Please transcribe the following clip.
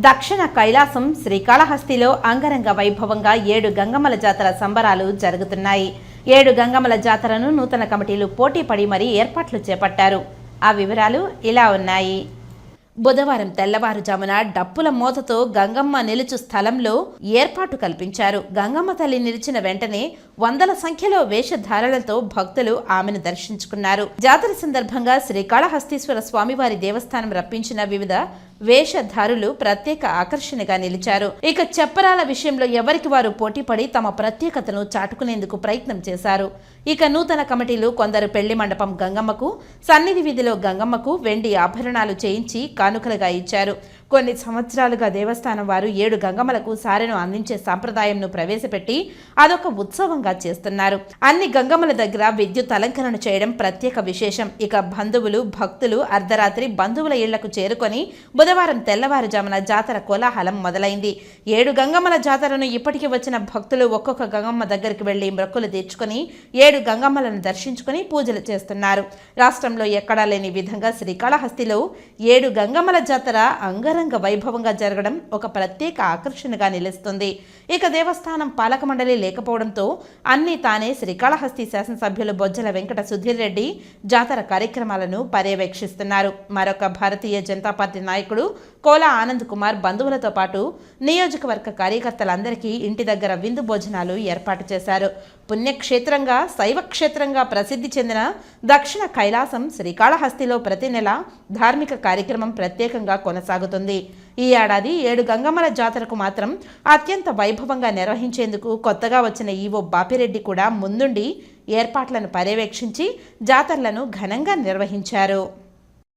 దక్షిణ కైలాసం శ్రీకాళహస్తిలో అంగరంగ వైభవంగా 7 గంగమ్మల జాతర సంబరాలు జరుగుతున్నాయి. 7 గంగమ్మల జాతరను నూతన కమిటీలు పోటీ పడి మరీ ఏర్పాట్లు చేపట్టారు. ఆ వివరాలు ఇలా ఉన్నాయి. బుధవారం తెల్లవారుజామున డప్పుల మోతతో గంగమ్మ నిలుచు స్థలంలో ఏర్పాటు కల్పించారు. గంగమ్మ తల్లి నిలిచిన వెంటనే వందల సంఖ్యలో వేషధారలతో భక్తులు ఆమెను దర్శించుకున్నారు. జాతర సందర్భంగా శ్రీకాళహస్తీశ్వర స్వామివారి దేవస్థానం రప్పించిన వివిధ వేషధారులు ప్రత్యేక ఆకర్షణగా నిలిచారు. ఇక చెప్పరాల విషయంలో ఎవరికి వారు పోటీపడి తమ ప్రత్యేకతను చాటుకునేందుకు ప్రయత్నం చేశారు. ఇక నూతన కమిటీలు కొందరు పెళ్లి మండపం గంగమ్మకు, సన్నిధి వీధిలో గంగమ్మకు వెండి ఆభరణాలు చేయించి కానుకలుగా ఇచ్చారు. కొన్ని సంవత్సరాలుగా దేవస్థానం వారు 7 గంగమ్మలకు సారెను అందించే సాంప్రదాయంను ప్రవేశపెట్టి అదొక ఉత్సవంగా చేస్తున్నారు. అన్ని గంగమ్మల దగ్గర విద్యుత్ అలంకరణ చేయడం ప్రత్యేక విశేషం. ఇక బంధువులు భక్తులు అర్ధరాత్రి బంధువుల ఇళ్లకు చేరుకొని బుధవారం తెల్లవారుజామున జాతర కోలాహలం మొదలైంది. 7 గంగమ్మల జాతరను ఇప్పటికి వచ్చిన భక్తులు ఒక్కొక్క గంగమ్మ దగ్గరికి వెళ్లి మొక్కులు తీర్చుకుని 7 గంగమ్మలను దర్శించుకుని పూజలు చేస్తున్నారు. రాష్ట్రంలో ఎక్కడా లేని విధంగా శ్రీకాళహస్తిలో 7 గంగమ్మల జాతర అంగరంగ వైభవంగా జరగడం ఒక ప్రత్యేక ఆకర్షణగా నిలుస్తుంది. ఇక దేవస్థానం పాలక మండలి లేకపోవడంతో అన్నీ తానే శ్రీకాళహస్తి శాసనసభ్యులు బొజ్జల వెంకట సుధీర్ రెడ్డి జాతర కార్యక్రమాలను పర్యవేక్షిస్తున్నారు. మరొక భారతీయ జనతా పార్టీ నాయకుడు కోలా ఆనంద్ కుమార్ బంధువులతో పాటు నియోజకవర్గ కార్యకర్తలందరికీ ఇంటి దగ్గర విందు భోజనాలు ఏర్పాటు చేశారు. పుణ్యక్షేత్రంగా శైవక్షేత్రంగా ప్రసిద్ధి చెందిన దక్షిణ కైలాసం శ్రీకాళహస్తిలో ప్రతి నెల ధార్మిక కార్యక్రమం ప్రత్యేకంగా కొనసాగుతుంది. ఈ ఏడాది 7 గంగమ్మల జాతరకు మాత్రం అత్యంత వైభవంగా నిర్వహించేందుకు కొత్తగా వచ్చిన ఈవో బాపిరెడ్డి కూడా ముందుండి ఏర్పాట్లను పర్యవేక్షించి జాతరలను ఘనంగా నిర్వహించారు.